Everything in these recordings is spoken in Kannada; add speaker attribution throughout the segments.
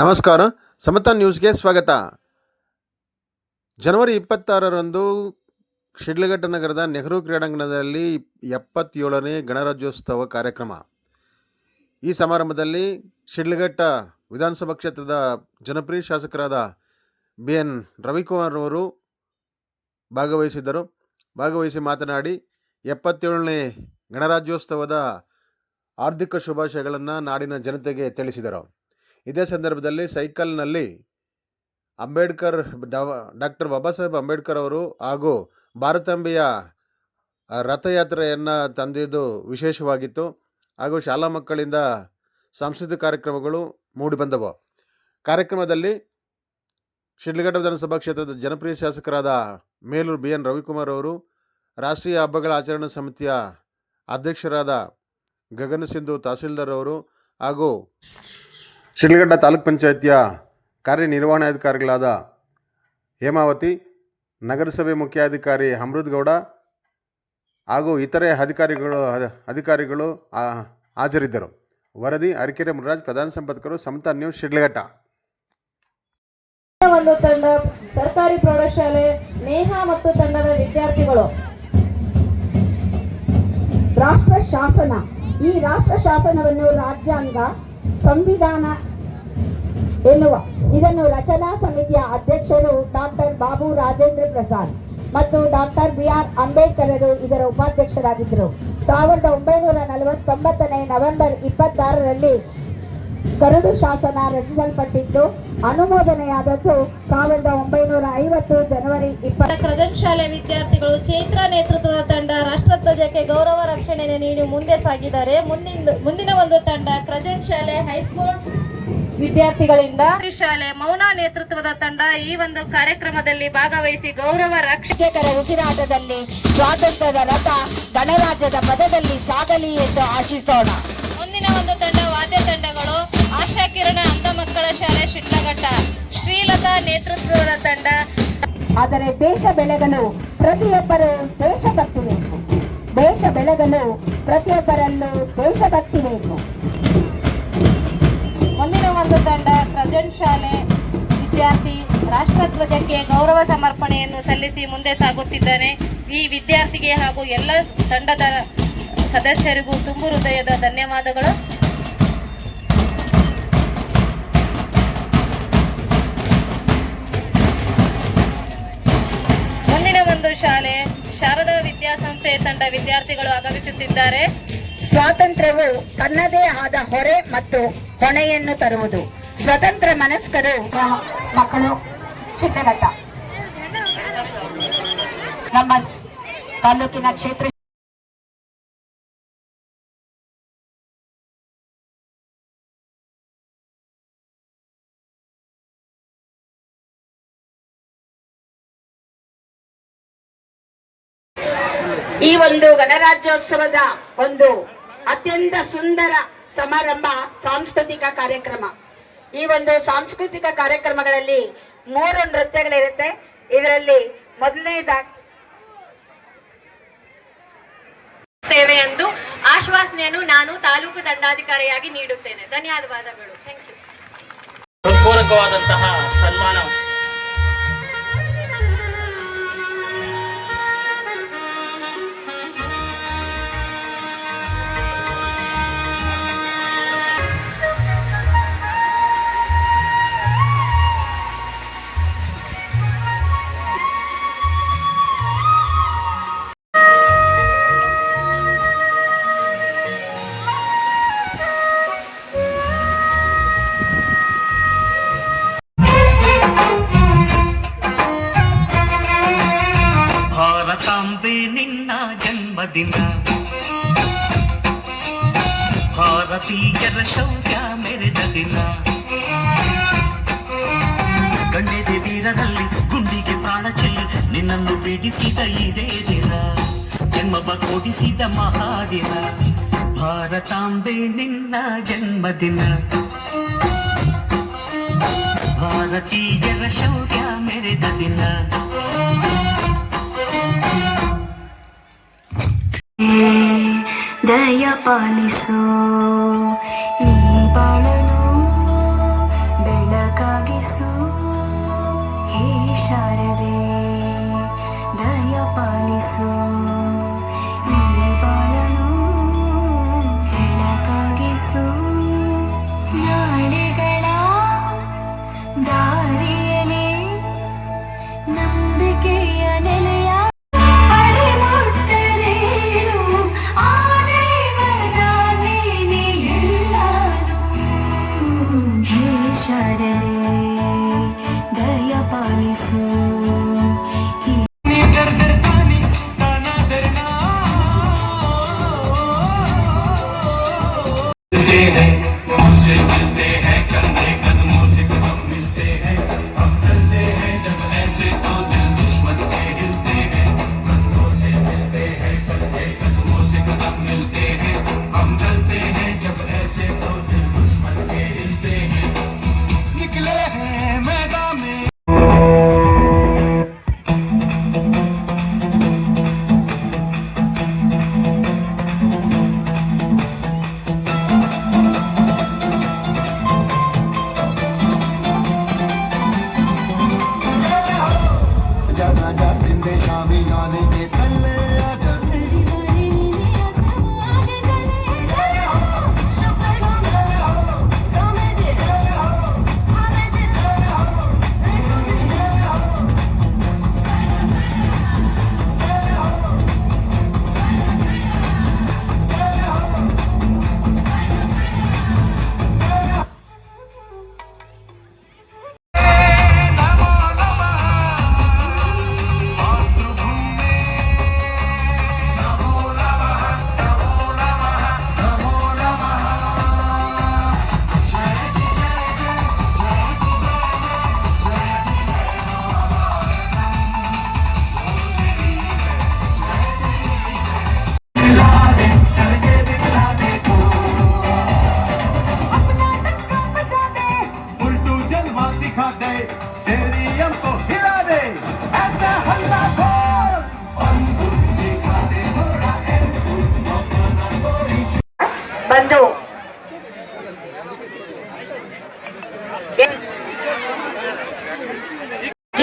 Speaker 1: ನಮಸ್ಕಾರ, ಸಮತಾ ನ್ಯೂಸ್ಗೆ ಸ್ವಾಗತ. ಜನವರಿ 26ರಂದು ಶಿಡ್ಲಘಟ್ಟ ನಗರದ ನೆಹರು ಕ್ರೀಡಾಂಗಣದಲ್ಲಿ 77ನೇ ಗಣರಾಜ್ಯೋತ್ಸವ ಕಾರ್ಯಕ್ರಮ. ಈ ಸಮಾರಂಭದಲ್ಲಿ ಶಿಡ್ಲಘಟ್ಟ ವಿಧಾನಸಭಾ ಕ್ಷೇತ್ರದ ಜನಪ್ರಿಯ ಶಾಸಕರಾದ BN ರವಿಕುಮಾರ್ ಅವರು ಭಾಗವಹಿಸಿ ಮಾತನಾಡಿ 77ನೇ ಗಣರಾಜ್ಯೋತ್ಸವದ ಹಾರ್ದಿಕ ಶುಭಾಶಯಗಳನ್ನು ನಾಡಿನ ಜನತೆಗೆ ತಿಳಿಸಿದರು. ಇದೇ ಸಂದರ್ಭದಲ್ಲಿ ಸೈಕಲ್ನಲ್ಲಿ ಡಾಕ್ಟರ್ ಬಾಬಾ ಸಾಹೇಬ್ ಅಂಬೇಡ್ಕರ್ ಅವರು ಹಾಗೂ ಭಾರತಾಂಬೆಯ ರಥಯಾತ್ರೆಯನ್ನು ತಂದಿದ್ದು ವಿಶೇಷವಾಗಿತ್ತು. ಹಾಗೂ ಶಾಲಾ ಮಕ್ಕಳಿಂದ ಸಾಂಸ್ಕೃತಿಕ ಕಾರ್ಯಕ್ರಮಗಳು ಮೂಡಿಬಂದವು. ಕಾರ್ಯಕ್ರಮದಲ್ಲಿ ಶಿಡ್ಲಘಟ್ಟ ವಿಧಾನಸಭಾ ಕ್ಷೇತ್ರದ ಜನಪ್ರಿಯ ಶಾಸಕರಾದ ಮೇಲೂರು BN ರವಿಕುಮಾರ್ ಅವರು, ರಾಷ್ಟ್ರೀಯ ಹಬ್ಬಗಳ ಆಚರಣಾ ಸಮಿತಿಯ ಅಧ್ಯಕ್ಷರಾದ ಗಗನ ಸಿಂಧು ತಹಸೀಲ್ದಾರ್ ಅವರು ಹಾಗೂ ಶಿಡ್ಲಘಟ್ಟ ತಾಲೂಕ್ ಪಂಚಾಯತಿಯ ಕಾರ್ಯನಿರ್ವಹಣಾಧಿಕಾರಿಗಳಾದ ಹೇಮಾವತಿ, ನಗರಸಭೆ ಮುಖ್ಯಾಧಿಕಾರಿ ಅಮೃತ್ ಗೌಡ ಹಾಗೂ ಇತರೆ ಅಧಿಕಾರಿಗಳು ಹಾಜರಿದ್ದರು. ವರದಿ ಅರಕೆರೆ ಮುರಾಜ್, ಪ್ರಧಾನ ಸಂಪಾದಕರು, ಸಮತಾ ನ್ಯೂಸ್, ಶಿಡ್ಲಘಟ್ಟ.
Speaker 2: ಒಂದು ತಂಡ ಸರ್ಕಾರಿ ಪ್ರೌಢಶಾಲೆ ನೇಹಾ ಮತ್ತು ತಂಡದ ವಿದ್ಯಾರ್ಥಿಗಳು.
Speaker 3: ರಾಷ್ಟ್ರ ಶಾಸನ. ಈ ರಾಷ್ಟ್ರ ಶಾಸನವನ್ನು ರಾಜ್ಯಾಂಗ, ಸಂವಿಧಾನ ಎನ್ನುವ ಇದನ್ನು ರಚನಾ ಸಮಿತಿಯ ಅಧ್ಯಕ್ಷರು ಡಾಕ್ಟರ್ ಬಾಬು ರಾಜೇಂದ್ರ ಪ್ರಸಾದ್ ಮತ್ತು ಡಾಕ್ಟರ್ BR ಅಂಬೇಡ್ಕರರು ಇದರ ಉಪಾಧ್ಯಕ್ಷರಾಗಿದ್ದರು. 1949 ನವೆಂಬರ್ 26ರಲ್ಲಿ ಕರಡು ಶಾಸನ ರಚಿಸಲ್ಪಟ್ಟಿದ್ದು, ಅನುಮೋದನೆಯಾದದ್ದು 1950 ಜನವರಿ 20.
Speaker 2: ಕ್ರಜನ್ ಶಾಲೆ ವಿದ್ಯಾರ್ಥಿಗಳು ಚೈತ್ರ ನೇತೃತ್ವದ ತಂಡ ರಾಷ್ಟ್ರಧ್ವಜಕ್ಕೆ ಗೌರವ ರಕ್ಷಣೆ ನೀಡಿ ಮುಂದೆ ಸಾಗಿದ್ದಾರೆ. ಮುಂದಿನ ಒಂದು ತಂಡ ಕ್ರಜನ್ ಶಾಲೆ ಹೈಸ್ಕೂಲ್ ವಿದ್ಯಾರ್ಥಿಗಳಿಂದ. ಶಾಲೆ ಮೌನ ನೇತೃತ್ವದ ತಂಡ ಈ ಒಂದು ಕಾರ್ಯಕ್ರಮದಲ್ಲಿ ಭಾಗವಹಿಸಿ ಗೌರವ
Speaker 3: ರಕ್ಷಕರ ಉಸಿರಾಟದಲ್ಲಿ ಸ್ವಾತಂತ್ರ್ಯದ ರಥ ಗಣರಾಜ್ಯದ ಪದದಲ್ಲಿ ಸಾಗಲಿ ಎಂದು ಆಶಿಸೋಣ.
Speaker 2: ಮುಂದಿನ ಒಂದು ತಂಡ ವಾದ್ಯ ತಂಡಗಳು ಆಶಾ ಕಿರಣ ಅಂಧ ಮಕ್ಕಳ ಶಾಲೆ ಶಿಡ್ಲಘಟ್ಟ, ಶ್ರೀಲತಾ ನೇತೃತ್ವದ ತಂಡ.
Speaker 3: ಆದರೆ ದೇಶ ಬೆಳಗಲು ಪ್ರತಿಯೊಬ್ಬರು ದೇಶಭಕ್ತಿ ಬೇಕು. ದೇಶ ಬೆಳಗಲು ಪ್ರತಿಯೊಬ್ಬರಲ್ಲೂ ದೇಶಭಕ್ತಿ ಬೇಕು.
Speaker 2: ಮುಂದಿನ ಒಂದು ತಂಡ ಕ್ರಜನ್ ಶಾಲೆ ವಿದ್ಯಾರ್ಥಿ ರಾಷ್ಟ್ರಧ್ವಜಕ್ಕೆ ಗೌರವ ಸಮರ್ಪಣೆಯನ್ನು ಸಲ್ಲಿಸಿ ಮುಂದೆ ಸಾಗುತ್ತಿದ್ದಾನೆ. ಈ ವಿದ್ಯಾರ್ಥಿಗೆ ಹಾಗೂ ಎಲ್ಲ ತಂಡದ ಸದಸ್ಯರಿಗೂ ತುಂಬು ಹೃದಯದ ಧನ್ಯವಾದಗಳು. ಮುಂದಿನ ಒಂದು ಶಾಲೆ ಶಾರದಾ ವಿದ್ಯಾಸಂಸ್ಥೆ ತಂಡ ವಿದ್ಯಾರ್ಥಿಗಳು ಆಗಮಿಸುತ್ತಿದ್ದಾರೆ.
Speaker 3: ಸ್ವಾತಂತ್ರ್ಯವು ತನ್ನದೇ ಆದ ಹೊರೆ ಮತ್ತು ಹೊಣೆಯನ್ನು ತರುವುದು. ಸ್ವತಂತ್ರ ಮನಸ್ಕರು ಮಕ್ಕಳು ಶಿಡ್ಲಘಟ್ಟ ನಮ್ಮ ತಾಲೂಕಿನ ಕ್ಷೇತ್ರ. ಈ ಒಂದು ಗಣರಾಜ್ಯೋತ್ಸವದ ಒಂದು ಅತ್ಯಂತ ಸುಂದರ ಸಮಾರಂಭ ಸಾಂಸ್ಕೃತಿಕ ಕಾರ್ಯಕ್ರಮ. ಈ ಒಂದು ಸಾಂಸ್ಕೃತಿಕ ಕಾರ್ಯಕ್ರಮಗಳಲ್ಲಿ 3 ನೃತ್ಯಗಳಿರುತ್ತೆ. ಇದರಲ್ಲಿ ಮೊದಲನೇದಾಗಿ
Speaker 2: ಸೇವೆ ಎಂದು ಆಶ್ವಾಸನೆಯನ್ನು ನಾನು ತಾಲೂಕು ದಂಡಾಧಿಕಾರಿಯಾಗಿ ನೀಡುತ್ತೇನೆ. ಧನ್ಯವಾದಗಳು. Thank you.
Speaker 4: ಹೃತ್ಪೂರ್ವಕವಾದಂತಹ ಸನ್ಮಾನ. ಭಾರತಾಂಬೆ ನಿನ್ನ ಜನ್ಮದಿನ, ಭಾರತೀಯರ ಶೌರ್ಯ ಮೆರೆದ ದಿನ, ಗಣ್ಯದೆ ವೀರರಲ್ಲಿ ಗುಂಡಿಗೆ ಪ್ರಾಣ ಚೆಲ್ಲಿ ನಿನ್ನನ್ನು ಬಿಡಿಸಿದ ಇದೇ ದಿನ, ಜನ್ಮವ ಕೊಡಿಸಿದ ಮಹಾದಿನ. ಭಾರತಾಂಬೆ ನಿನ್ನ ಜನ್ಮದಿನ, ಭಾರತೀಯರ ಶೌರ್ಯ ಮೆರೆದ ದಿನ.
Speaker 5: ದಯ ಪಾಲಿಸೋ ಈ ಬಾಳನು ಬೆಳ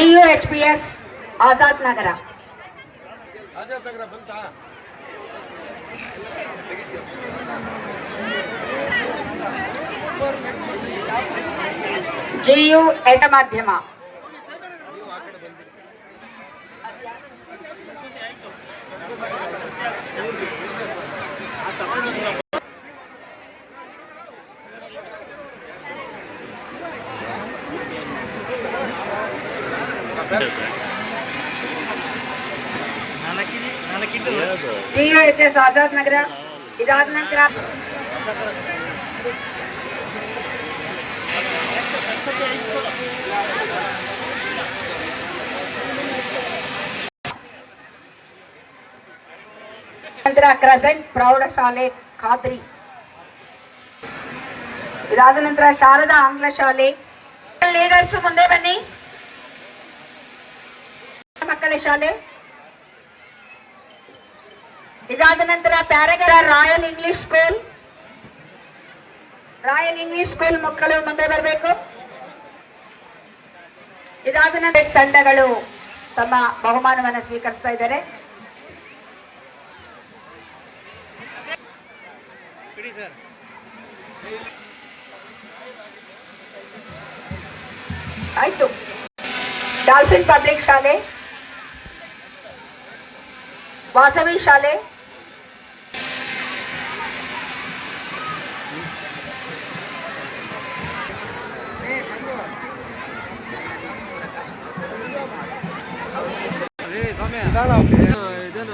Speaker 3: GUHPS ಆಜಾದ್ ನಗರ. GU ಎಡ ಮಾಧ್ಯಮ. GUHS ಆಜಾದ್ ನಗರ. ಇದಾದ ನಂತರ ಕ್ರೆಸೆಂಟ್ ಪ್ರೌಢಶಾಲೆ ಖಾದ್ರಿ. ಇದಾದ ನಂತರ ಶಾರದಾ ಆಂಗ್ಲ ಶಾಲೆ. ಲೀಡರ್ಸ್ ಮುಂದೆ ಬನ್ನಿ. ಮಕ್ಕಳ ಶಾಲೆ. ಇದಾದ ನಂತರ ಪ್ಯಾರಾಗರ royal English school. Royal English school ಮಕ್ಕಳು ಮುಂದೆ ಬರಬೇಕು. ಇದಾದ ನಂತರ ತಂಡಗಳು ತಮ್ಮ ಬಹುಮಾನವನ್ನು ಸ್ವೀಕರಿಸ್ತಾ ಇದ್ದಾರೆ. ಆಯ್ತು. ಡಾಲ್ಫಿನ್ ಪಬ್ಲಿಕ್ ಶಾಲೆ, ವಾಸವಿ ಶಾಲೆ,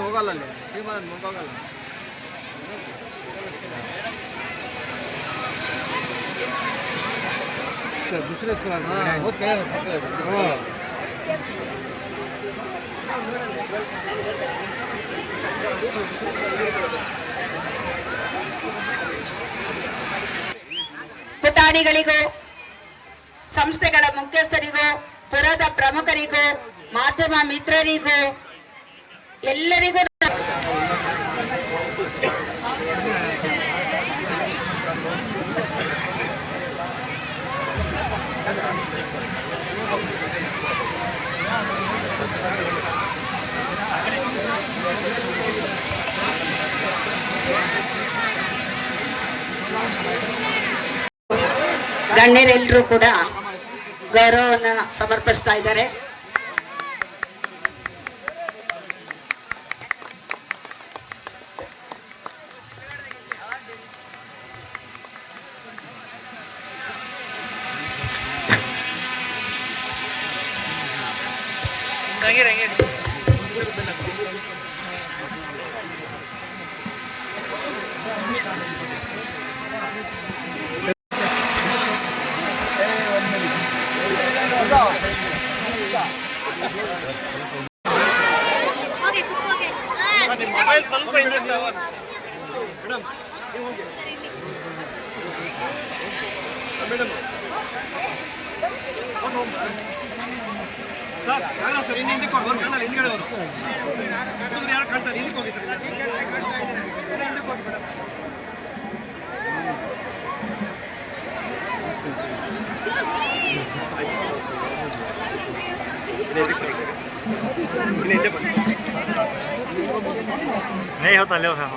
Speaker 1: ಹೋಗಲ್ಲ दुसरे
Speaker 3: ಪುಟಾಣಿಗಳಿಗೂ ಸಂಸ್ಥೆಗಳ ಮುಖ್ಯಸ್ಥರಿಗೂ ಪುರದ ಪ್ರಮುಖರಿಗೂ ಮಾಧ್ಯಮ ಮಿತ್ರರಿಗೂ ಎಲ್ಲರಿಗೂ ಗಣ್ಯರೆಲ್ಲರೂ ಕೂಡ ಗೌರವವನ್ನು ಸಮರ್ಪಿಸ್ತಾ ಇದ್ದಾರೆ.
Speaker 5: नहीं होता ले हाँ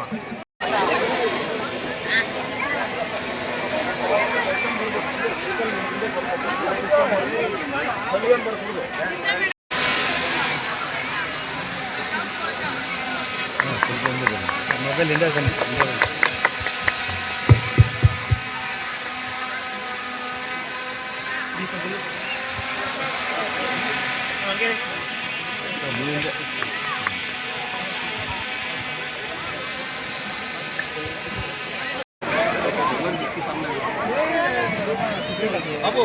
Speaker 5: ಮೊಬೈಲ್ ಇಂಡಿಯಾ बाबू